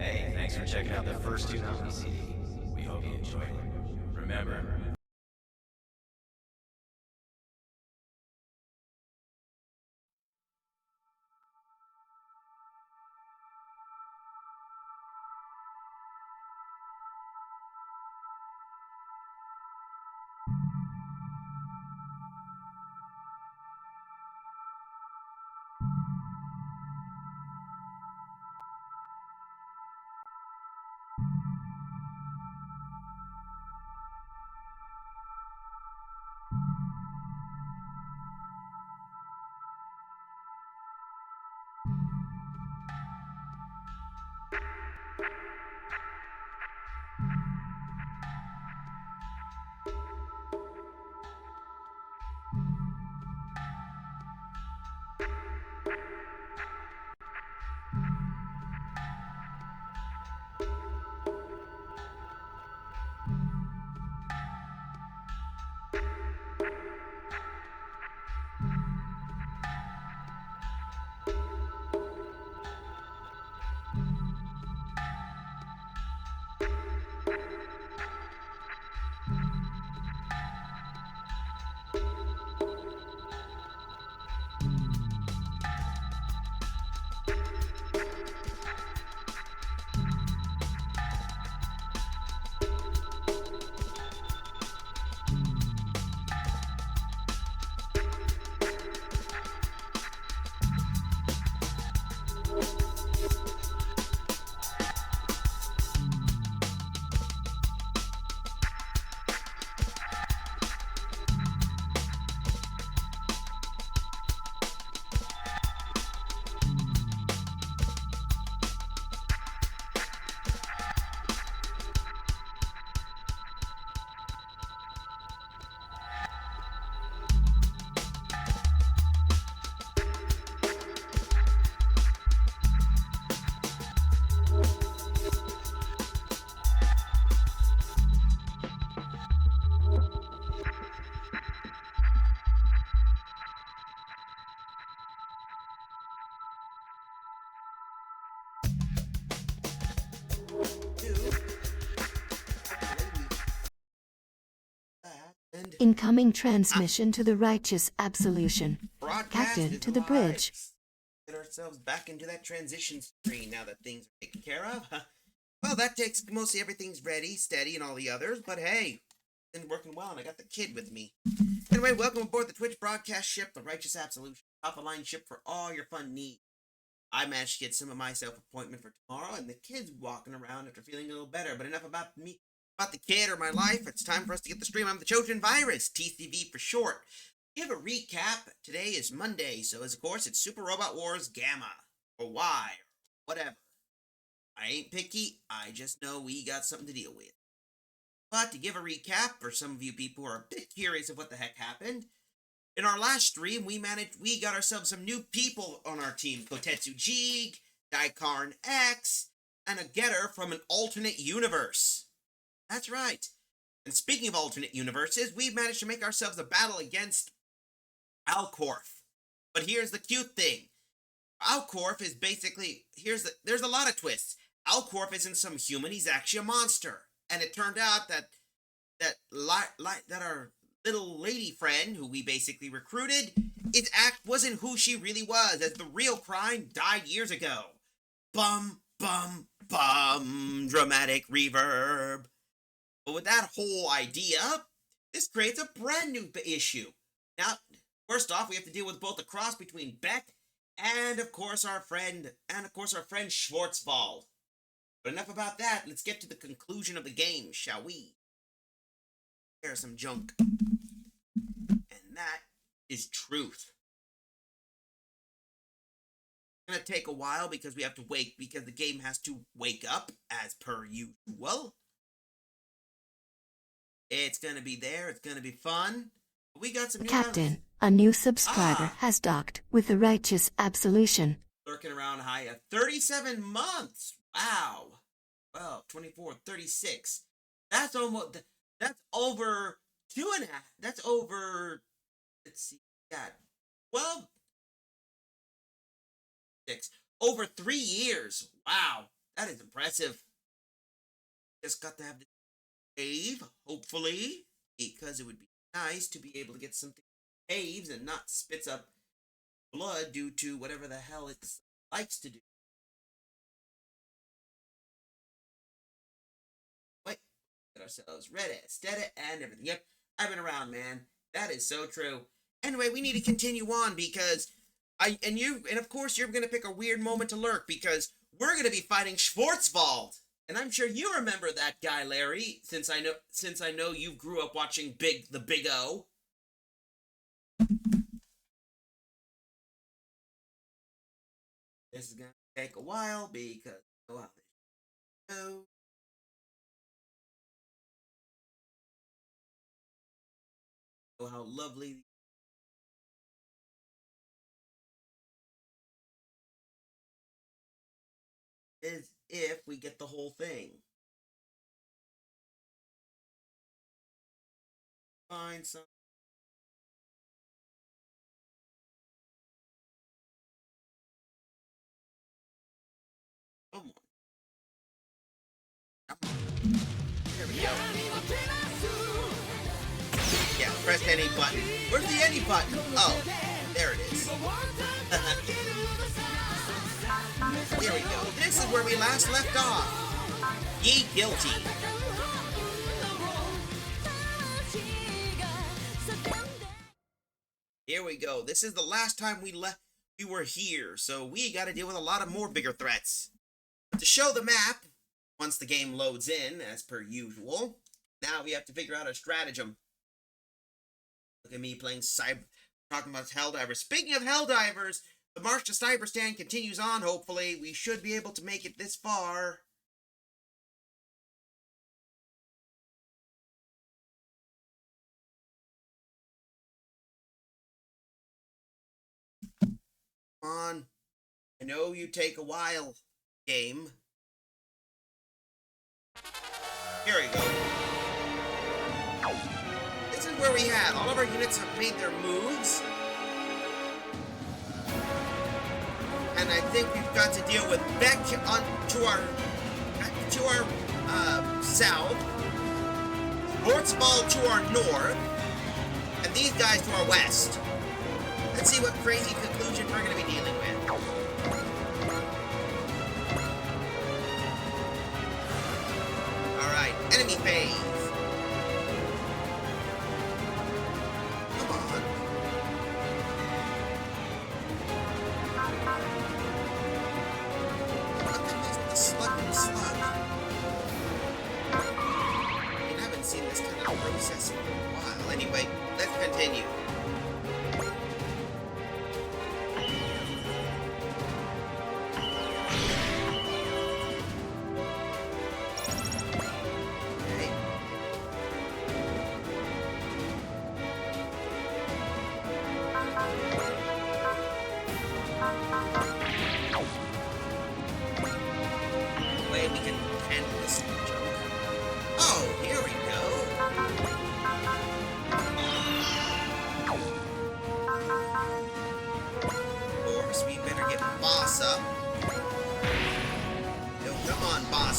Hey, thanks for checking out the first two Nominee CD. We hope you enjoyed it. Remember, And Incoming transmission to the righteous absolution. broadcast Captain is to the live. bridge. Get ourselves back into that transition screen now that things are taken care of. Well, that takes mostly everything's ready, steady, and all the others, but hey, it's been working well, and I got the kid with me. Anyway, welcome aboard the Twitch broadcast ship, the Righteous Absolution, top-of-line ship for all your fun needs. I managed to get some of my self-appointment for tomorrow, and the kid's walking around after feeling a little better, but enough about me, about the kid or my life. It's time for us to get the stream. I'm the Trojan Virus, TCV for short. Give a recap. Today is Monday, so of course it's Super Robot Wars Gamma, or Y, or whatever. I ain't picky, I just know we got something to deal with. But to give a recap, for some of you people who are a bit curious of what the heck happened, in our last stream, we got ourselves some new people on our team. Kotetsu Jig, Daikarn X, and a getter from an alternate universe. That's right. And speaking of alternate universes, we've managed to make ourselves a battle against Alcorf. But here's the cute thing. Alcorf is basically, there's a lot of twists. Alcorf isn't some human, he's actually a monster. And it turned out that our little lady friend, who we basically recruited, wasn't who she really was, as the real crime died years ago. Bum, bum, bum, dramatic reverb. But with that whole idea, this creates a brand new issue. Now, first off, we have to deal with both the cross between Beck and of course our friend Schwarzwald. But enough about that, let's get to the conclusion of the game, shall we? There's some junk. And that is truth. It's gonna take a while because we have to wait, because the game has to wake up as per usual. It's gonna be there, it's gonna be fun. We got some new Captain, a new subscriber has docked with the righteous absolution. Lurking around high at 37 months. Wow. Well, 24, 36. That's over 2.5. That's over, let's see, yeah, 12, 6. Over 3 years. Wow. That is impressive. Just got to have the cave, hopefully, because it would be nice to be able to get some caves and not spits up blood due to whatever the hell it likes to do. Wait, get ourselves ready, steady, and everything. Yep, I've been around, man. That is so true. Anyway, we need to continue on because and of course you're gonna pick a weird moment to lurk because we're gonna be fighting Schwarzwald. And I'm sure you remember that guy, Larry, since I know you grew up watching the Big O. This is gonna take a while because you know how this goes. Oh, how lovely. Is if we get the whole thing. Find some. Come on. There we go. Yeah, press any button. Where's the any button? Oh, there it is. Here we go. This is where we last left off. Ye guilty. Here we go. This is the last time we were here, so we got to deal with a lot of more bigger threats. To show the map, once the game loads in, as per usual, now we have to figure out a stratagem. Look at me playing talking about Helldivers. Speaking of Helldivers, the march to Cyberstan continues on, hopefully. We should be able to make it this far. Come on. I know you take a while, game. Here we go. This is where we had all of our units have made their moves. And I think we've got to deal with Beck to our south, Schwarzwald to our north, and these guys to our west. Let's see what crazy conclusion we're going to be dealing with. Alright, enemy phase. Come on. What the hell is the slug? I haven't seen this kind of process for a while. Anyway, let's continue.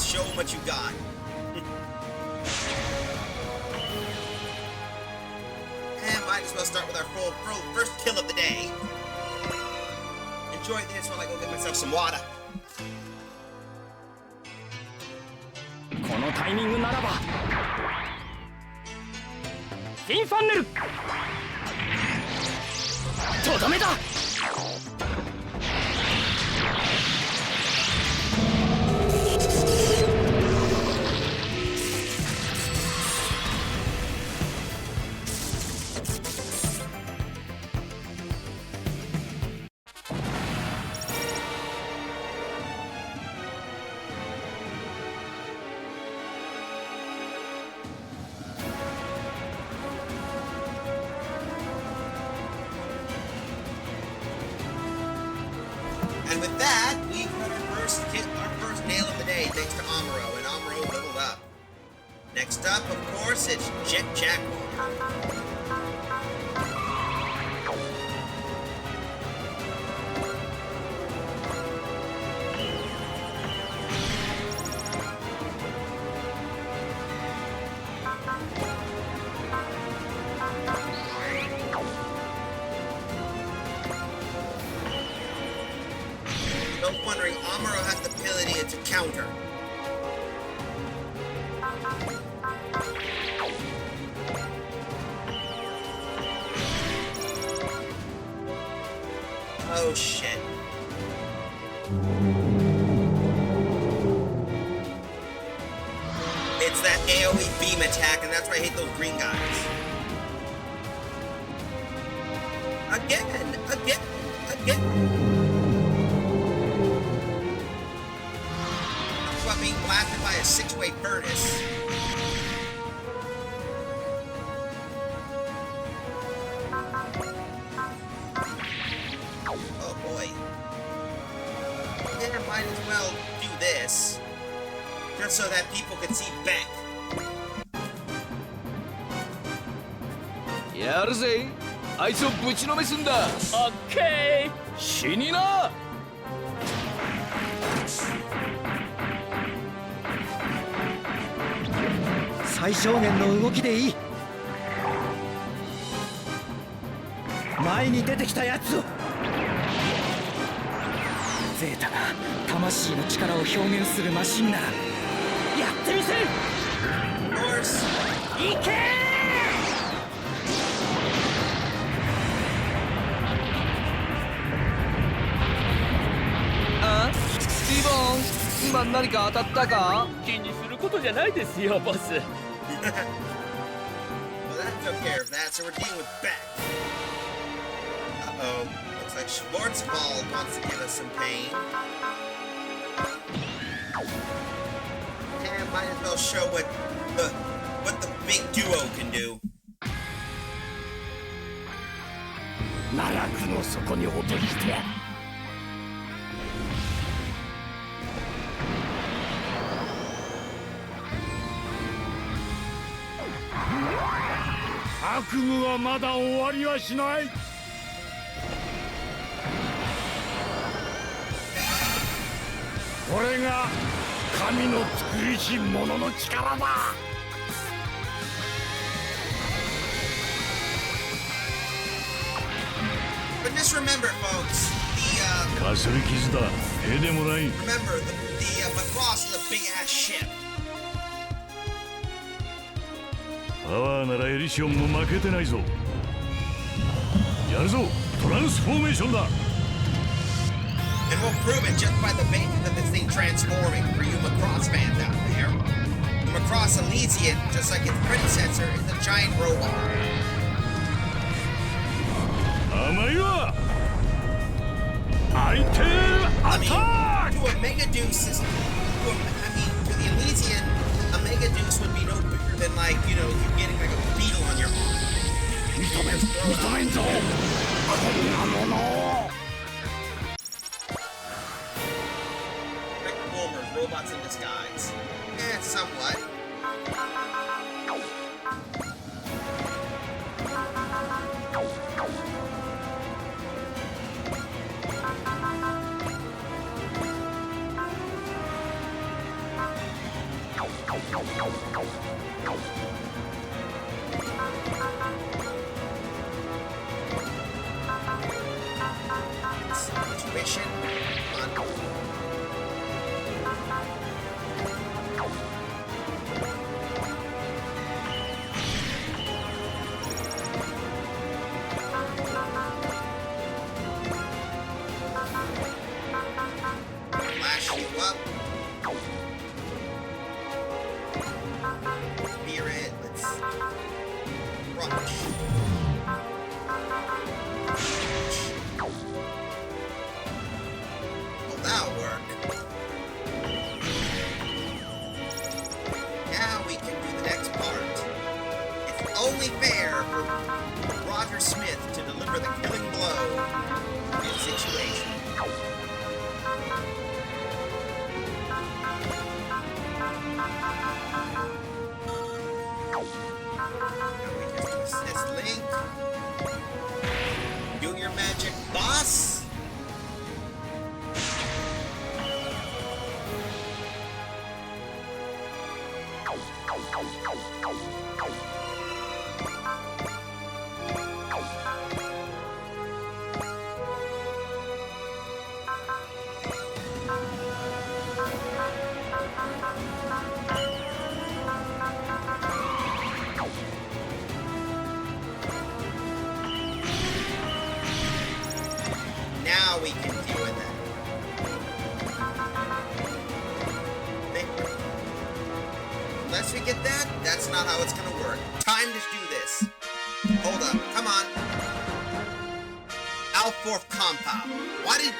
Show them what you got. And might as well start with our first kill of the day. Enjoy this while I go get myself some water. このタイミングならばフィンファンネルとどめだ And with that, we've got our first nail of the day, thanks to Amuro, and Amuro leveled up. Next up, of course, it's Jet Jaguar. counter. Oh shit. It's that AoE beam attack, and that's why I hate those green guys. Again. Talk about being blasted by a 6-way furnace. Oh boy. Yeah, might as well do this. Just so that people can see Beck. やるぜあいつをぶちのめすんだオッケー死にな最小限の動きでいい前に出てきたやつをゼータが魂の力を表現するマシンならやってみせるいけあスティーボン今何か当たったか気にすることじゃないですよボス Well, that took care of that, so we're dealing with Beck. Uh-oh. Looks like Schwarzwald wants to give us some pain. And might as well show what the big duo can do. 奈落の底に落としてやる悪夢はまだ終わりはしないこれが神の作りし者の力だ But just remember, folks,かすり傷だ絵でもない remember, the Macross is a big-ass ship. パワーならエリシオンも負けてないぞやるぞトランスフォーメーションだ And we'll prove it just by the basis of this thing transforming for you Macross fans out there. The Macross Elysian, just like its predecessor, is a giant robot. 甘いわ相手 I mean, attack to a Mega Deuce is... to the Elysian, a Mega Deuce would be no bigger than, like, you know, you getting, like, a beetle on your arm. 認めんぞこんなもの Rick Wilmer's robots in disguise. Eh, somewhat. Intuition. Come on. Flash you up. Spirit, let's rush. Well, that'll work. Now we can do the next part. It's only fair for Roger Smith to deliver the killing blow in this situation. Assist Link. Do your magic, boss. Unless we get that, that's not how it's gonna work. Time to do this. Hold up, come on. Alforth compound. Why did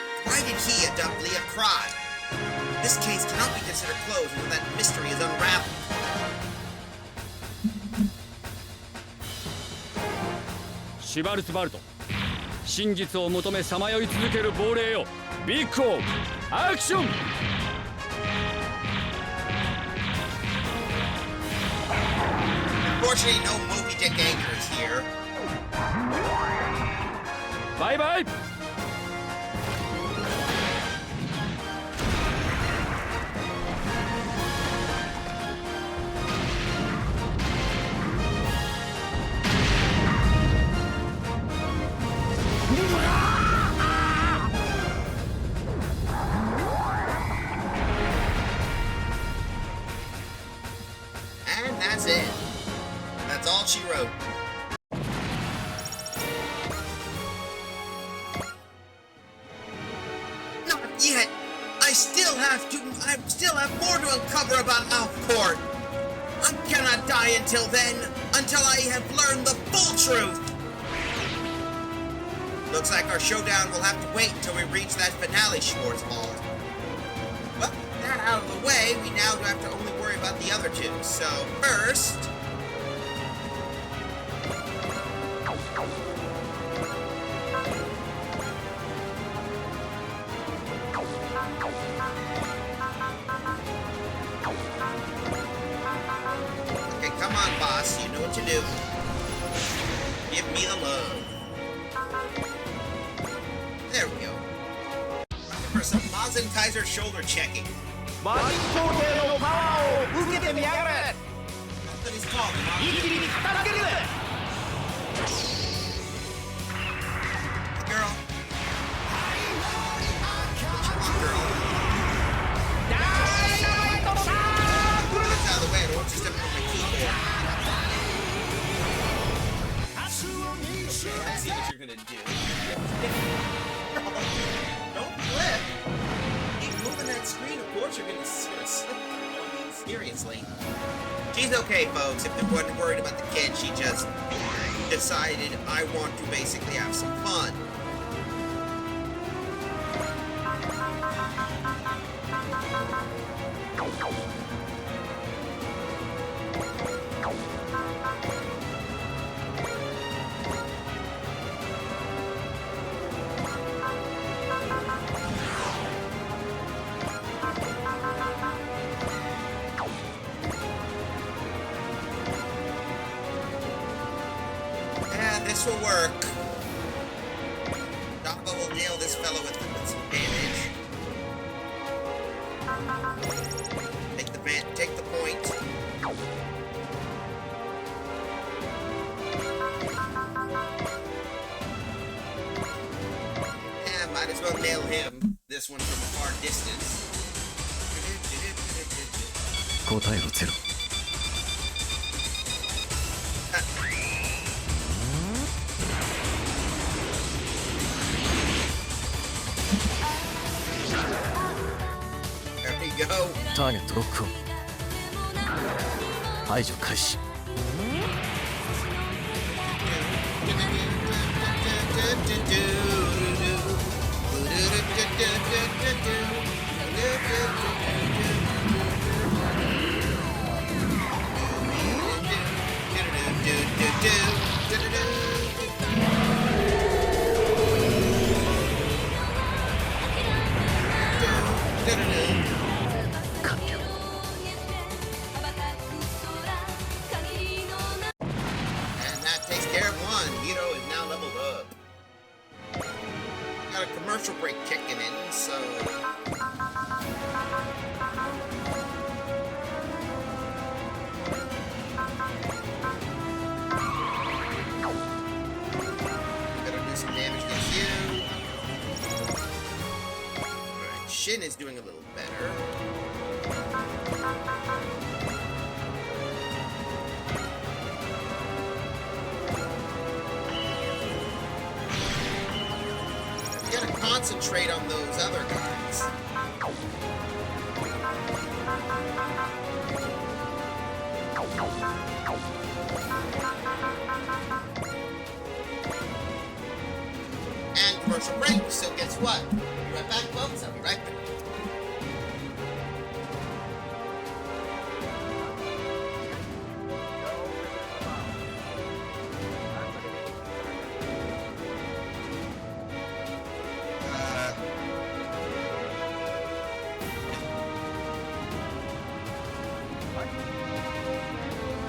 he adopt Leah Cry? This case cannot be considered closed until that mystery is unraveled. シュバルツバルト、真実を求めさまよい続ける亡霊よ、ビッグオーアクション。Unfortunately, no Moby Dick anchors here. バイバイ。And that's it. That's all she wrote. Not yet. I still have more to uncover about Alfport. I cannot die until then, until I have learned the full truth. Looks like our showdown will have to wait until we reach that finale, Schwarzwald. Well, that out of the way, we now have to only worry about the other two. So, first... Okay, come on, boss. You know what to do. Give me the love. There we go. For some Mazen Kaiser shoulder checking. マジック皇帝のパワーを受けてみやがれ。 That's what he's called. 一気に叩けるぜ。 Girl. What you want, girl? ダイナマイトシャープ。 Get out of the way. I don't want you stepping on my keyboard. Okay, I see what you're gonna do. Don't flip. Keep moving that screen. Of course you're gonna slip. I mean, seriously. She's okay, folks. If they weren't worried about the kid, she just decided, I want to basically have some fun. And this will work. Doggo will nail this fellow with some damage. Take the point. And might as well nail him. This one from a far distance. 答えをゼロ。 There we go. ターゲットロックオン。排除開始。 完了。 And that takes care of one. Hiro is now leveled up. Got a commercial break kicking in, so... Gotta do some damage against you. Alright, Shin is doing a little better. You gotta concentrate on those other guys. commercial break, so guess what? Be right back, folks. I'll be right back.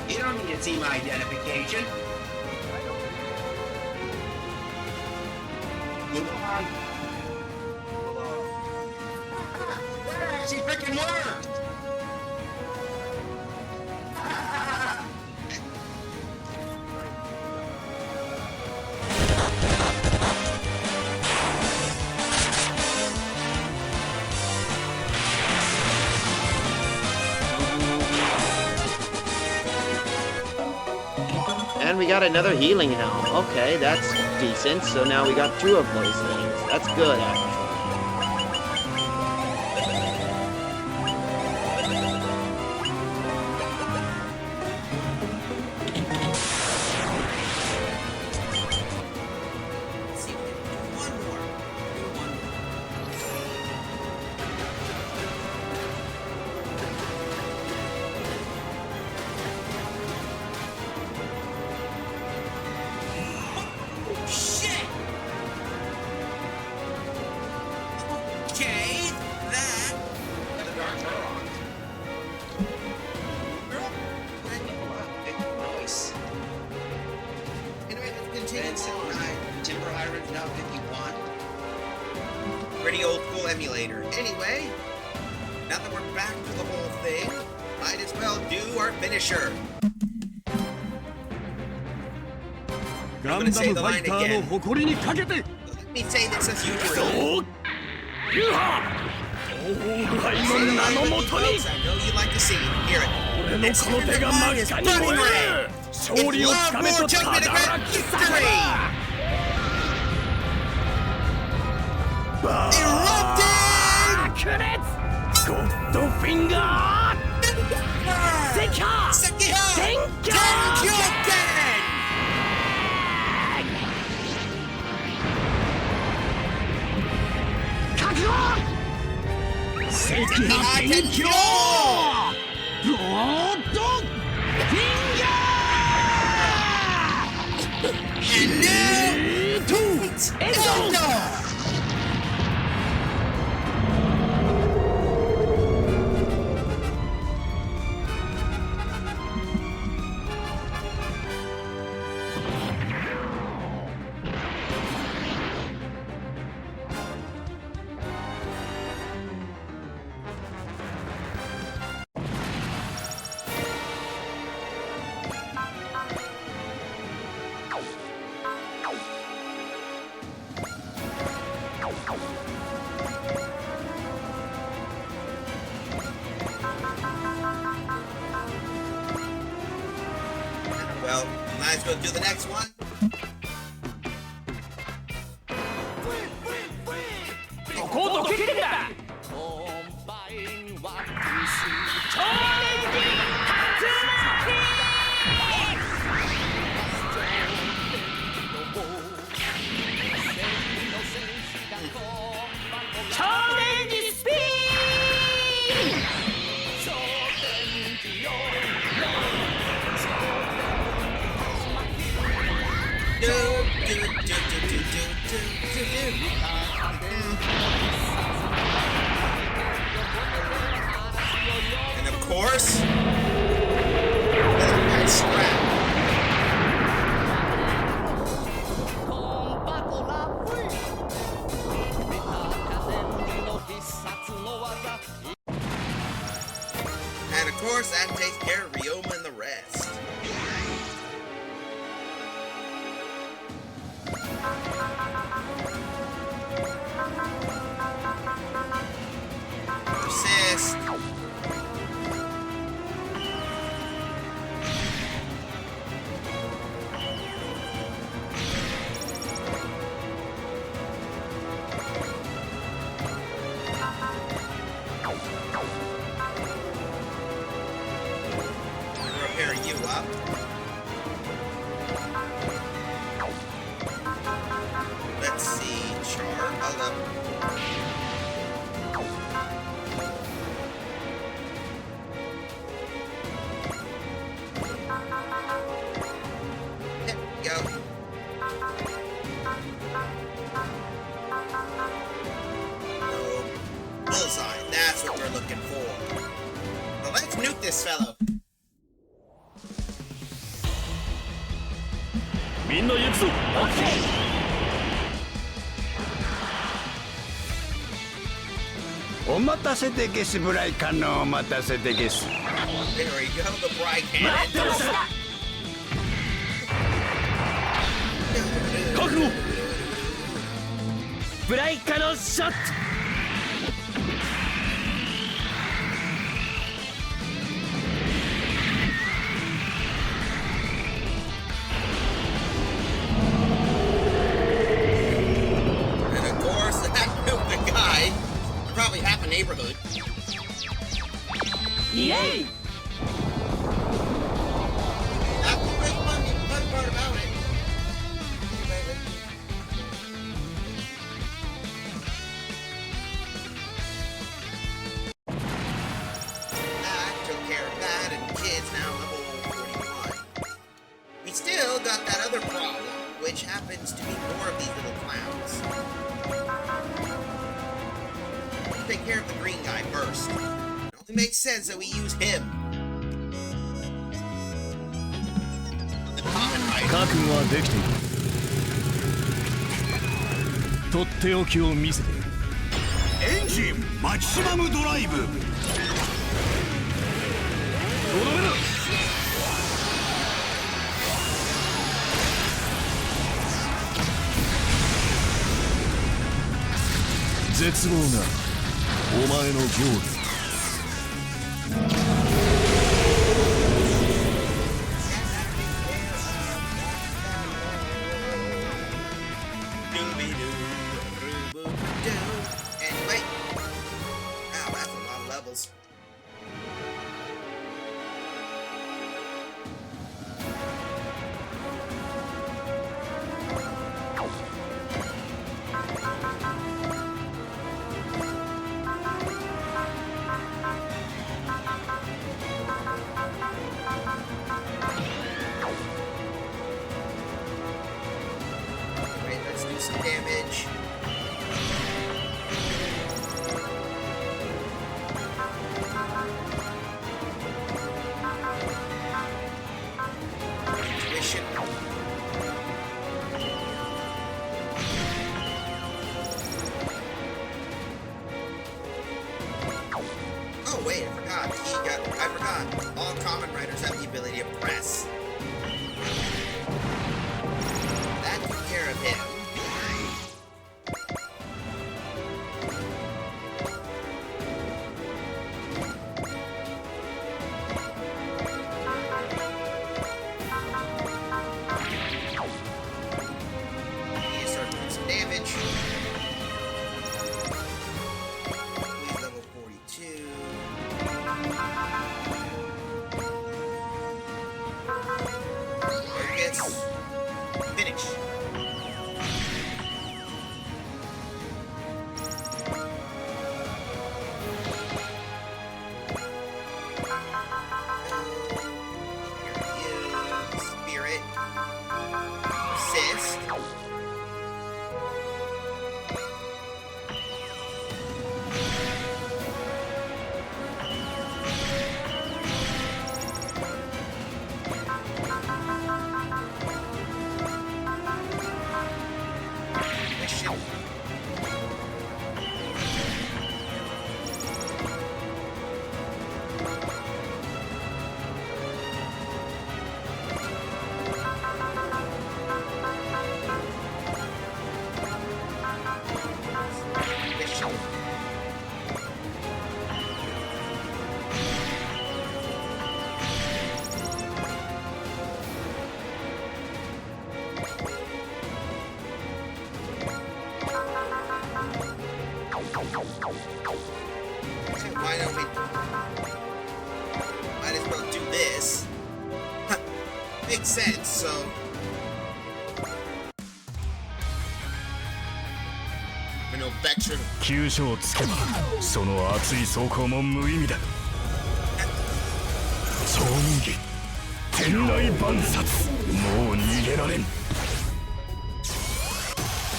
You don't need to see my identification. Move on. She freaking worked! And we got another healing helm. Okay, that's decent. So now we got 2 of those things. That's good, actually. Let's see if we can do one more. Do one more. Oh, shit! Okay, that. Got the dark turtle on. Nice. Anyway, let's continue Vincent, on. Timber Iron's now 51. Pretty old school emulator. Anyway, now that we're back to the whole thing, might as well do our finisher. ガ I'm ン gonna ダ say ム the ファ line イターの again. 誇りにかけて Let me say this as usual. おユハ東方部杯 Say の the 名 line の with も me, とに folks. I know you like to see it. Hear it. 俺のこの手が真っ赤に燃える勝利をつかめとただらきさが Erupting! 炸裂ゴッドフィンガーセキャー Sekiha! Tenkyoken! Tenkyoken! 覚悟セキハ天狂ロードフィンガー And now, Two! エンド Endo! Well, might as well do the next one. ここをどけてんだ超電磁スピー Do, do, do, do, do, do, do, do. And of course, that strap. And of course, that takes care of Ryoma and the rest. Persist. Repair you up. Let's see, charge. this fellow. みんな行くぞ。お待たせでゲスブライカンのお待たせでゲス。 There we go, the Bright Cannon. 覚悟。ブライカのショット。 And of course, that killed the guy. Probably half a neighborhood. イエイ That's the big fun part about it. That took care of that, and the kid's now level 41. We still got that other problem, which happens to be more of these little clowns. Let's take care of the green guy first. It only makes sense that we use him. The common rider. 覚悟はできている。とっておきを見せてやる。エンジンマキシマムドライブ。とどめだ。絶望がお前のゴール。 Anyway. Wow, that's a lot of levels. Wait, let's do some damage. Intuition. Oh wait, I forgot. All common riders have the ability to press. That took care of him. He started doing some damage. He's level 42. Focus. Finish. Spirit. Assist. Mission. Mission. So why don't we... Might as well do this. Makes sense, so... No veteran. 急所をつけばその熱い走行も無意味だ。超人気天雷万殺。もう逃げられん。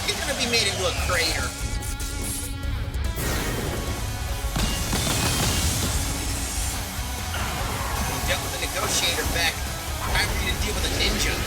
He's gonna be made into a crater. dealt with the negotiator, Beck. Time for you to deal with a ninja.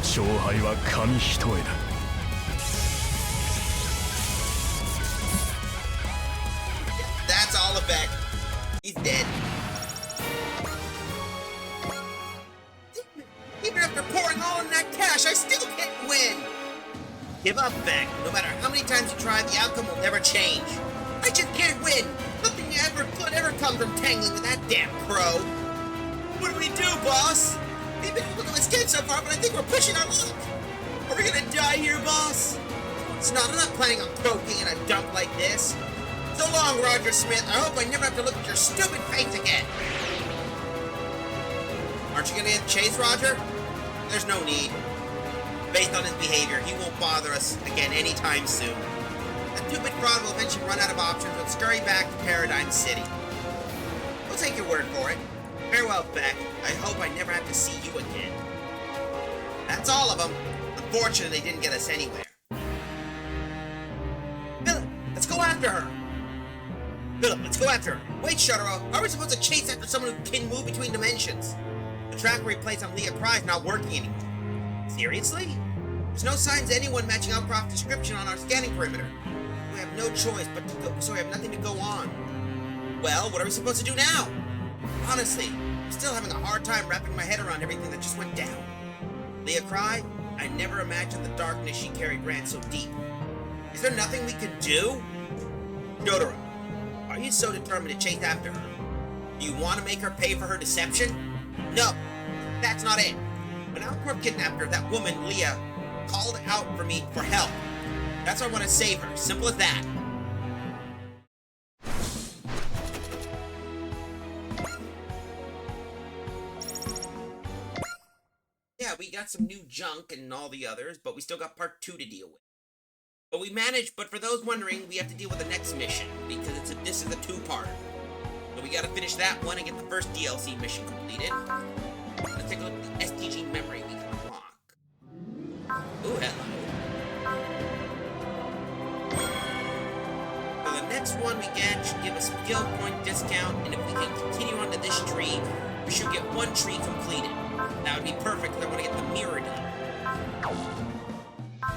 勝敗は紙一重だ。That's all of Beck. He's dead. Even after pouring all in that cash, I still can't win. Give up, Beck. No matter how many times you try, the outcome will never change. I just can't win. Nothing good ever come from tangling with that damn crow. What do we do, boss? We've been able to escape so far, but I think we're pushing our luck. Are we gonna die here, boss? It's not. I'm not planning on croaking in a dump like this. So long, Roger Smith. I hope I never have to look at your stupid face again. Aren't you gonna get chased, Roger? There's no need. Based on his behavior, he won't bother us again anytime soon. That stupid fraud will eventually run out of options and scurry back to Paradigm City. We'll take your word for it. Farewell, Beck. I hope I never have to see you again. That's all of them. Unfortunately, they didn't get us anywhere. Philip, let's go after her. Philip, let's go after her. Wait, Shutaro. How are we supposed to chase after someone who can move between dimensions? The tracker we placed on Leah Cry is not working anymore. Seriously? There's no signs of anyone matching Outcroft's description on our scanning perimeter. We have no choice but to go, so we have nothing to go on. Well, what are we supposed to do now? Honestly, I'm still having a hard time wrapping my head around everything that just went down. Leah Cry, I never imagined the darkness she carried ran so deep. Is there nothing we can do? Jotaro, are you so determined to chase after her? Do you want to make her pay for her deception? No, that's not it. When Outcroft kidnapped her, that woman, Leah, called out for me for help. That's why I want to save her. Simple as that. Yeah, we got some new junk and all the others, but we still got part 2 to deal with. But we managed, but for those wondering, we have to deal with the next mission, because this is a 2-parter. So we gotta finish that one and get the first DLC mission completed. Let's take a look at the STG memory we can unlock. Ooh, hello. So the next one we get should give us a skill point discount, and if we can continue onto this tree, we should get 1 tree completed. That would be perfect, because I want to get the mirror done.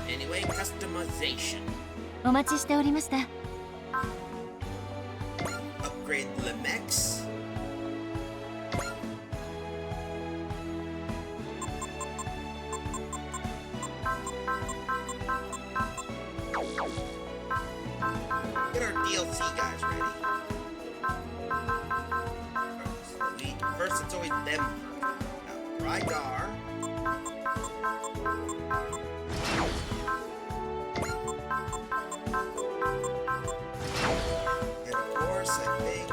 Anyway, customization. お待ちしておりました。 Upgrade Lemex. Get our DLC guys ready. First, it's always them. Rygar. And of course, I think...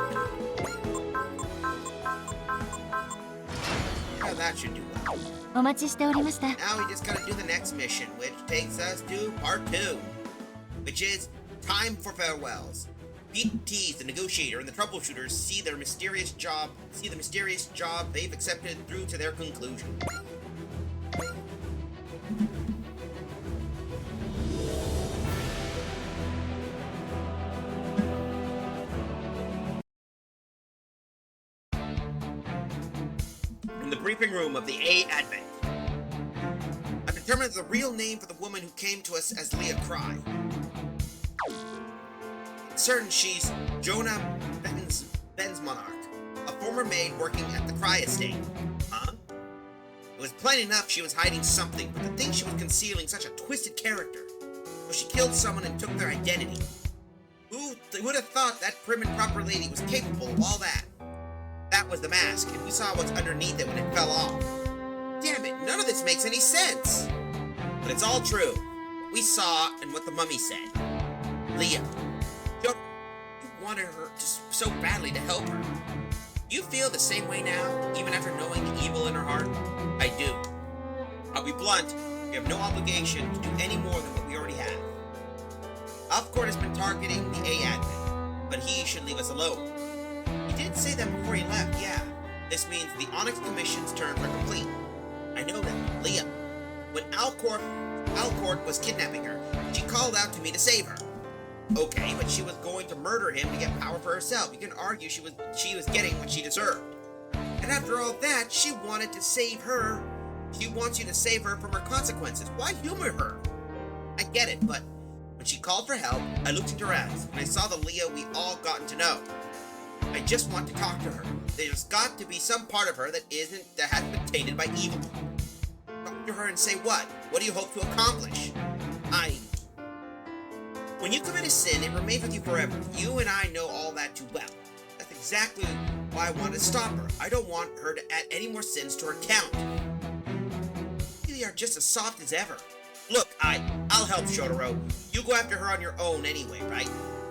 yeah, that should do well. お待ちしておりました。 Now we just gotta do the next mission, which takes us to part 2, which is Time for Farewells. BTs, the negotiator, and the troubleshooters see the mysterious job they've accepted through to their conclusion. In the briefing room of the A Advent, I've determined the real name for the woman who came to us as Leah Cry. It's certain she's Jonah Bensmonarch, a former maid working at the Cry estate. Huh? It was plain enough she was hiding something, but the thing she was concealing such a twisted character. So she killed someone and took their identity. Who would have thought that prim and proper lady was capable of all that? That was the mask, and we saw what's underneath it when it fell off. Damn it, none of this makes any sense. But it's all true. What we saw and what the mummy said. Leah, you wanted her so badly to help her. Do you feel the same way now, even after knowing the evil in her heart? I do. I'll be blunt, we have no obligation to do any more than what we already have. Alfcourt has been targeting the A admin, but he should leave us alone. He did say that before he left, yeah. This means the Onyx Commission's turns are complete. I know that, Leah. When Alcourt was kidnapping her, she called out to me to save her. Okay, but she was going to murder him to get power for herself. You can argue she was getting what she deserved. And after all that, she wanted to save her. She wants you to save her from her consequences. Why humor her? I get it, but when she called for help, I looked into her eyes, and I saw the Leah we all gotten to know. I just want to talk to her. There's got to be some part of her that hasn't been tainted by evil. Talk to her and say what? What do you hope to accomplish? When you commit a sin, it remains with you forever. You and I know all that too well. That's exactly why I wanted to stop her. I don't want her to add any more sins to her count. You are just as soft as ever. Look, I'll help, Shotaro. You go after her on your own anyway, right?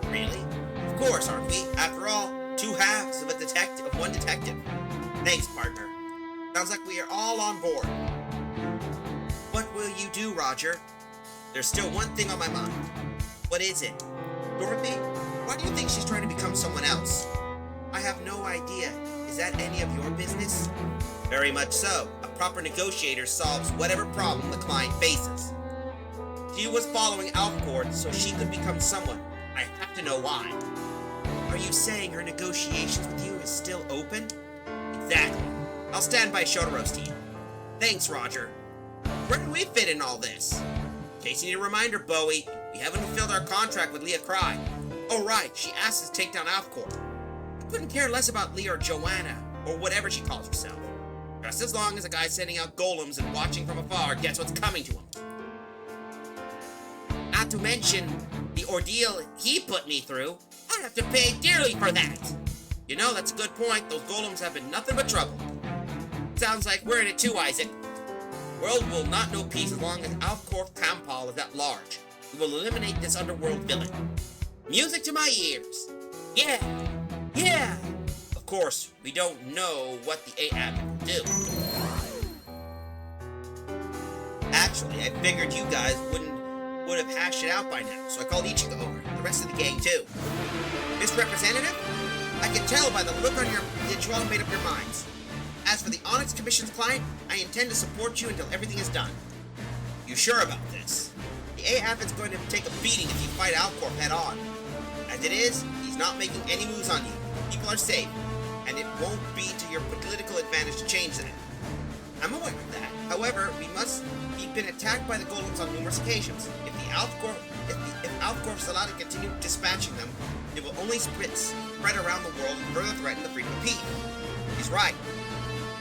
Really? Of course, aren't we? After all, two halves of one detective. Thanks, partner. Sounds like we are all on board. What will you do, Roger? There's still one thing on my mind. What is it? Dorothy, why do you think she's trying to become someone else? I have no idea. Is that any of your business? Very much so. A proper negotiator solves whatever problem the client faces. She was following Alfcourt so she could become someone. I have to know why. Are you saying her negotiations with you is still open? Exactly. I'll stand by Shotaro's team. Thanks, Roger. Where do we fit in all this? In case you need a reminder, Bowie, we haven't fulfilled our contract with Leah Cry. Oh right, she asked us to take down Alfcourt. I couldn't care less about Leah or Joanna, or whatever she calls herself. Just as long as a guy sending out golems and watching from afar gets what's coming to him. Not to mention the ordeal he put me through. I have to pay dearly for that. You know, that's a good point. Those golems have been nothing but trouble. Sounds like we're in it too, Isaac. The world will not know peace as long as Alfcourt Kampal is at large. We will eliminate this underworld villain. Music to my ears. Yeah. Yeah. Of course, we don't know what the AAB will do. Actually, I figured you guys would have hashed it out by now, so I called Ichigo over, the rest of the gang too. Miss Representative, I can tell by the look on that you all made up your minds. As for the Onyx Commission's client, I intend to support you until everything is done. You sure about this? The AF is going to take a beating if you fight Alcorp head on. As it is, he's not making any moves on you. People are safe, and it won't be to your political advantage to change that. I'm aware of that. However, we've been attacked by the golems on numerous occasions. If Alcorp's allowed to continue dispatching them, it will only spread around the world and further threaten the freedom of peace. He's right.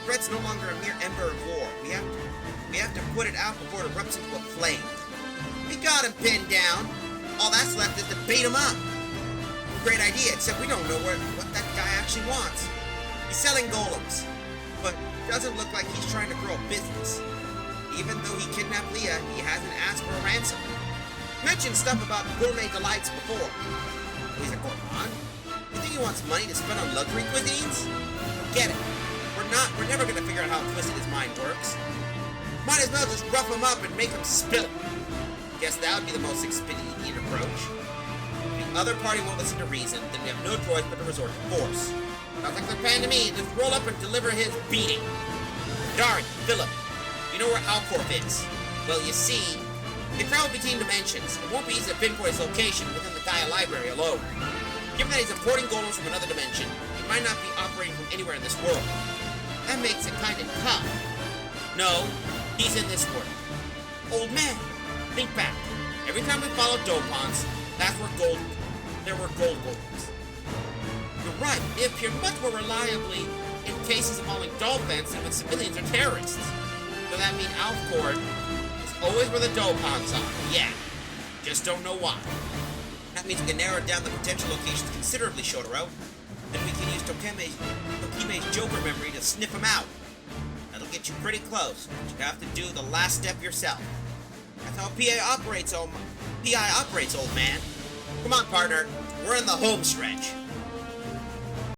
The threat's no longer a mere ember of war. We have to put it out before it erupts into a flame. We got him pinned down. All that's left is to beat him up. Great idea, except we don't know what that guy actually wants. He's selling golems, but doesn't look like he's trying to grow a business. Even though he kidnapped Leah, he hasn't asked for a ransom. Mentioned stuff about gourmet delights before. He's a gourmand. You think he wants money to spend on luxury cuisines? Forget it. We're never gonna figure out how twisted his mind works. Might as well just rough him up and make him spill it. Guess that would be the most expedient approach. If the other party won't listen to reason, then we have no choice but to resort to force. Sounds like the plan to me. Just roll up and deliver his beating. Dari, Philip, you know where Alcorp is? Well, you see, they travel between dimensions. It won't be easy to pinpoint his location within the Gaia library alone. Given that he's importing golems from another dimension, he might not be operating from anywhere in this world. That makes it kind of tough. No, he's in this world. Old man, think back. Every time we followed Dopons, there were gold golems. You're right, they appear much more reliably in cases involving dolphins than with civilians or terrorists. So that means Alfcourt is always where the Dopons are. Yeah, just don't know why. That means we can narrow down the potential locations considerably, Shotaro. Then we can use Tokime's Joker memory to sniff him out. That'll get you pretty close, but you have to do the last step yourself. That's how PI operates, old man. Come on, partner. We're in the home stretch.